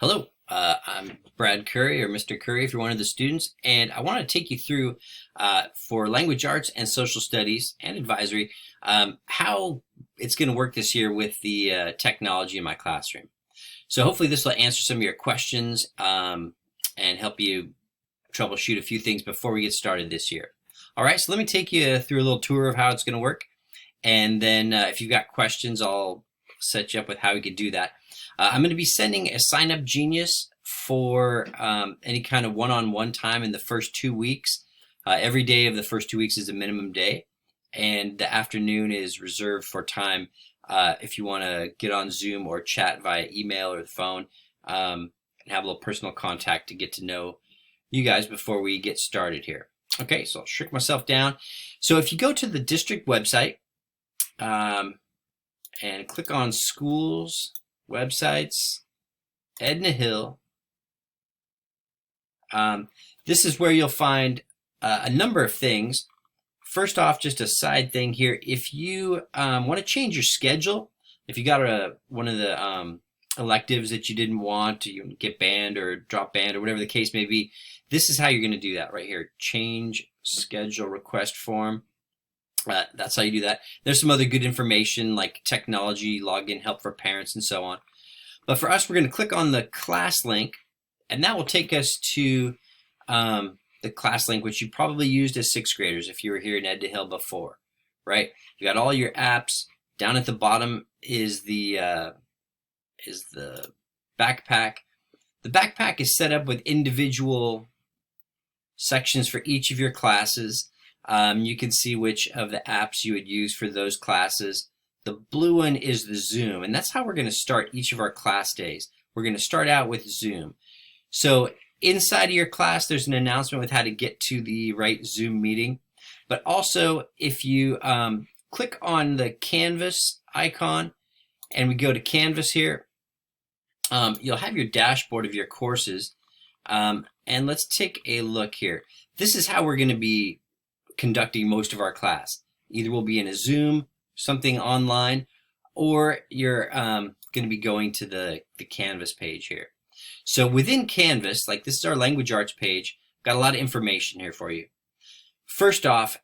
Hello, I'm Brad Currie, or Mr. Currie if you're one of the students, and I want to take you through for language arts and social studies and advisory how it's going to work this year with the technology in my classroom. So hopefully this will answer some of your questions and help you troubleshoot a few things before we get started this year. All right, so let me take you through a little tour of how it's going to work, and then if you've got questions, I'll set you up with how we could do that. I'm going to be sending a Sign Up Genius for any kind of one-on-one time in the first 2 weeks. Every day of the first 2 weeks is a minimum day, and the afternoon is reserved for time if you want to get on Zoom or chat via email or the phone and have a little personal contact to get to know you guys before we get started here. Okay, so I'll shrink myself down. So if you go to the district website and click on schools, websites, Edna Hill, this is where you'll find a number of things. First off, just a side thing here, if you want to change your schedule, if you got one of the electives that you didn't want to get banned or drop banned or whatever the case may be, this is how you're going to do that right here. Change schedule request form. That's how you do that. There's some other good information like technology, login help for parents, and so on. But for us, we're going to click on the class link, and that will take us to the class link, which you probably used as sixth graders if you were here in Edna Hill before, right? You got all your apps. Down at the bottom is the backpack. The backpack is set up with individual sections for each of your classes. You can see which of the apps you would use for those classes. The blue one is the Zoom, and that's how we're going to start each of our class days. We're going to start out with Zoom. So inside of your class, there's an announcement with how to get to the right Zoom meeting. But also, if you click on the Canvas icon and we go to Canvas here, you'll have your dashboard of your courses. And let's take a look here. This is how we're going to be conducting most of our class. Either we'll be in a Zoom, something online, or you're going to be going to the Canvas page here. So within Canvas, like this is our language arts page, got a lot of information here for you. First off,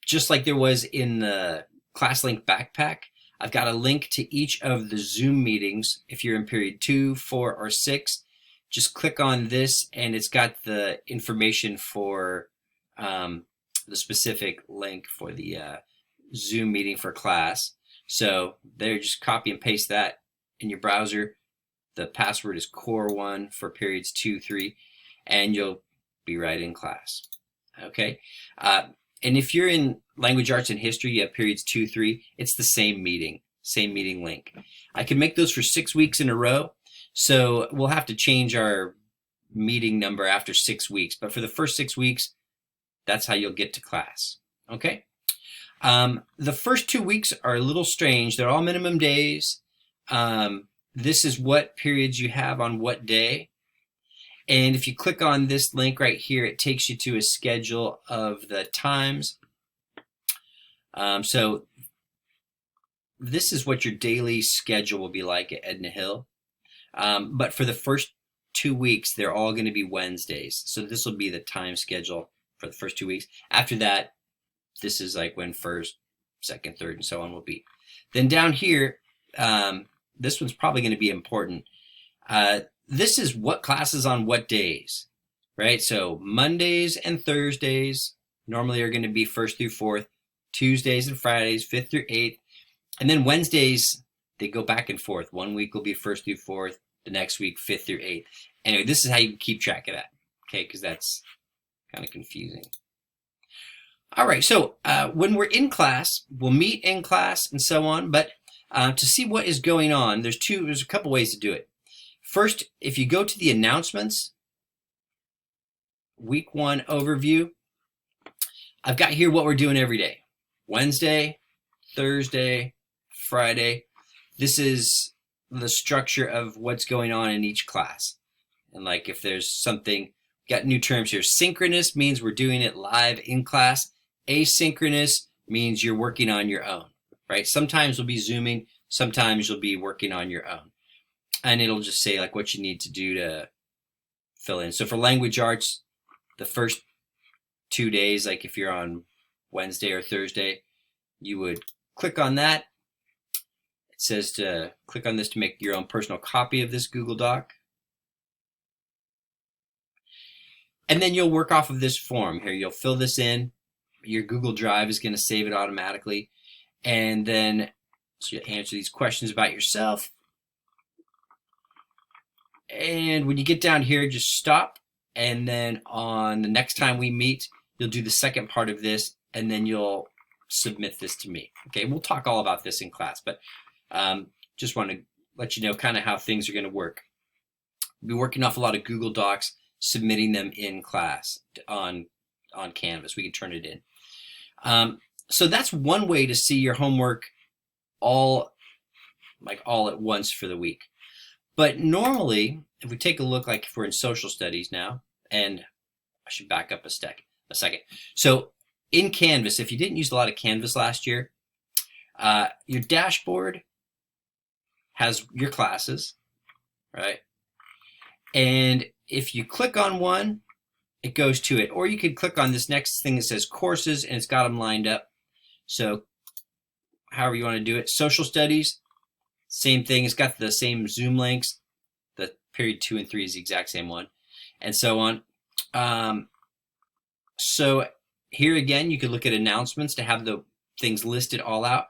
just like there was in the ClassLink backpack, I've got a link to each of the Zoom meetings. If you're in period 2, 4, or 6, just click on this and it's got the information for the specific link for the Zoom meeting for class. So there, just copy and paste that in your browser. The password is core1 for periods 2, 3, and you'll be right in class. Okay. And if you're in language arts and history, you have periods 2, 3, it's the same meeting link. I can make those for 6 weeks in a row. So we'll have to change our meeting number after 6 weeks. But for the first 6 weeks, that's how you'll get to class. Okay. The first 2 weeks are a little strange. They're all minimum days. This is what periods you have on what day. And if you click on this link right here, it takes you to a schedule of the times. So this is what your daily schedule will be like at Edna Hill. But for the first 2 weeks, they're all going to be Wednesdays. So this will be the time schedule for the first 2 weeks. After that, this is like when first, second, third, and so on will be. Then down here, this one's probably going to be important. This is what classes on what days, right? So Mondays and Thursdays normally are going to be 1st through 4th, Tuesdays and Fridays, 5th through 8th, and then Wednesdays, they go back and forth. 1 week will be 1st through 4th, the next week 5th through 8th. Anyway, this is how you keep track of that, okay, because that's kind of confusing. All right, so when we're in class, we'll meet in class and so on, but to see what is going on, there's a couple ways to do it. First, if you go to the announcements, week 1 overview, I've got here what we're doing every day. Wednesday, Thursday, Friday. This is the structure of what's going on in each class. And like if there's something, got new terms here. Synchronous means we're doing it live in class. Asynchronous means you're working on your own, right? Sometimes we'll be Zooming, sometimes you'll be working on your own. and it'll just say like what you need to do to fill in. So for language arts, the first 2 days, like if you're on Wednesday or Thursday, you would click on that. It says to click on this to make your own personal copy of this Google Doc. And then you'll work off of this form here. You'll fill this in. Your Google Drive is going to save it automatically. And then so you'll answer these questions about yourself. And when you get down here, just stop. And then on the next time we meet, you'll do the second part of this, and then you'll submit this to me. Okay, we'll talk all about this in class, but just want to let you know kind of how things are going to work. We'll be working off a lot of Google Docs, submitting them in class on Canvas. We can turn it in. So that's one way to see your homework all at once for the week. But normally, if we take a look, like if we're in social studies now, and I should back up a second. So in Canvas, if you didn't use a lot of Canvas last year, your dashboard has your classes, right? And if you click on one, it goes to it. Or you could click on this next thing that says courses, and it's got them lined up. So however you want to do it. Social studies, same thing. It's got the same Zoom links. The period 2 and 3 is the exact same one, and so on. So here again, you could look at announcements to have the things listed all out.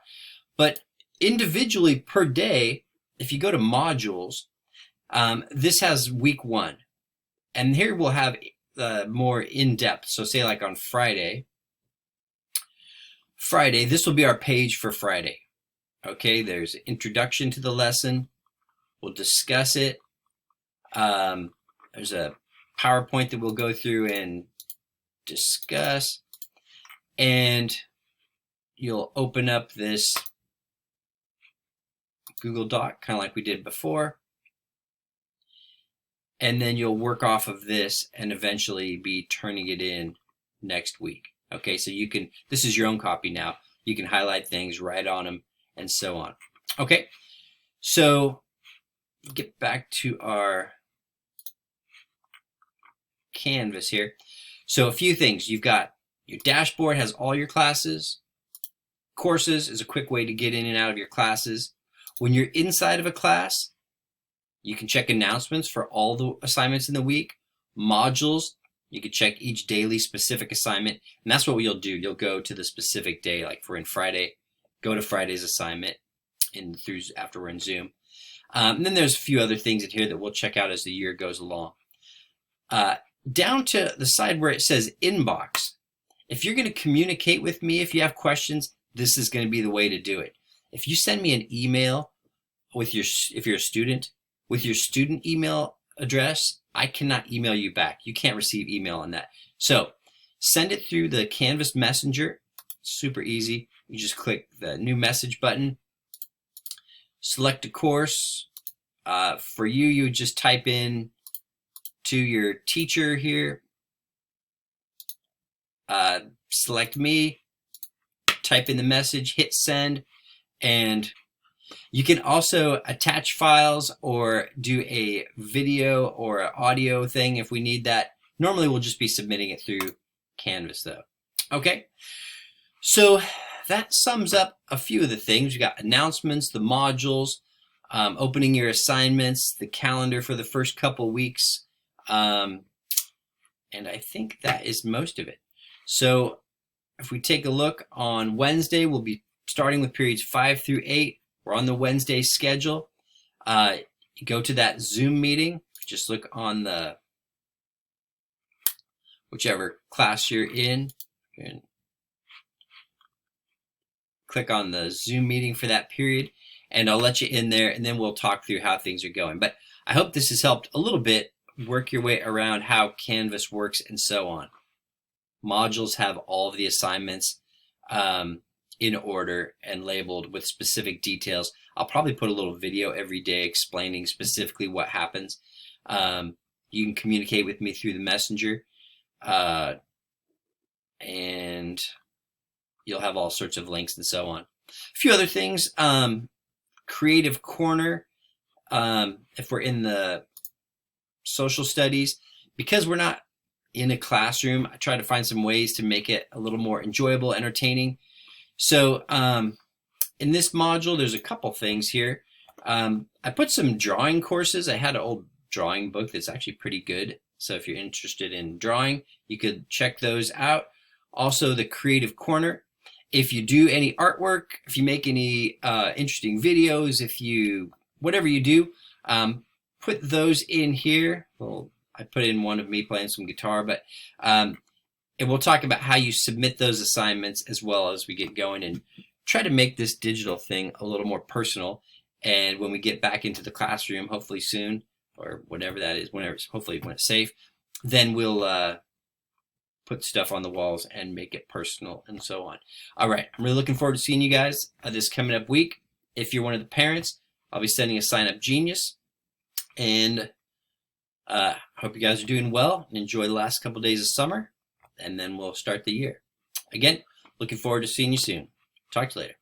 But individually per day, if you go to modules, this has week 1. And here we'll have more in-depth. So say like on Friday, this will be our page for Friday. Okay, there's introduction to the lesson. We'll discuss it. There's a PowerPoint that we'll go through and discuss. And you'll open up this Google Doc, kind of like we did before. And then you'll work off of this and eventually be turning it in next week. Okay, so you can, this is your own copy now. You can highlight things, write on them, and so on. Okay, so get back to our Canvas here. So a few things. You've got your dashboard has all your classes. Courses is a quick way to get in and out of your classes. When you're inside of a class, you can check announcements for all the assignments in the week. Modules, you can check each daily specific assignment. And that's what you'll do. You'll go to the specific day, like if we're in Friday, go to Friday's assignment after we're in Zoom. And then there's a few other things in here that we'll check out as the year goes along. Down to the side where it says inbox. If you're going to communicate with me, if you have questions, this is going to be the way to do it. If you send me an email if you're a student, with your student email address, I cannot email you back. You can't receive email on that. So send it through the Canvas Messenger. Super easy. You just click the new message button, select a course. For you, you just type in to your teacher here, select me, type in the message, hit send, and you can also attach files or do a video or an audio thing if we need that. Normally we'll just be submitting it through Canvas though. Okay, so that sums up a few of the things. We got announcements, the modules, opening your assignments, the calendar for the first couple weeks, and I think that is most of it. So if we take a look on Wednesday, we'll be starting with periods 5 through 8. We're on the Wednesday schedule. You go to that Zoom meeting. Just look on the whichever class you're in and click on the Zoom meeting for that period, and I'll let you in there, and then we'll talk through how things are going. But I hope this has helped a little bit work your way around how Canvas works and so on. Modules have all of the assignments in order and labeled with specific details. I'll probably put a little video every day explaining specifically what happens. You can communicate with me through the messenger, and you'll have all sorts of links and so on. A few other things. Creative Corner if we're in the social studies, because we're not in a classroom, I try to find some ways to make it a little more enjoyable, entertaining. So in this module, there's a couple things here. I put some drawing courses. I had an old drawing book that's actually pretty good. So if you're interested in drawing, you could check those out. Also, the Creative Corner. If you do any artwork, if you make any interesting videos, whatever you do, put those in here. Well, I put in one of me playing some guitar, but and we'll talk about how you submit those assignments as well as we get going and try to make this digital thing a little more personal. And when we get back into the classroom, hopefully soon, or whatever that is, hopefully when it's safe, then we'll put stuff on the walls and make it personal and so on. All right, I'm really looking forward to seeing you guys this coming up week. If you're one of the parents, I'll be sending a sign-up genius. And hope you guys are doing well and enjoy the last couple of days of summer. And then we'll start the year. Again, looking forward to seeing you soon. Talk to you later.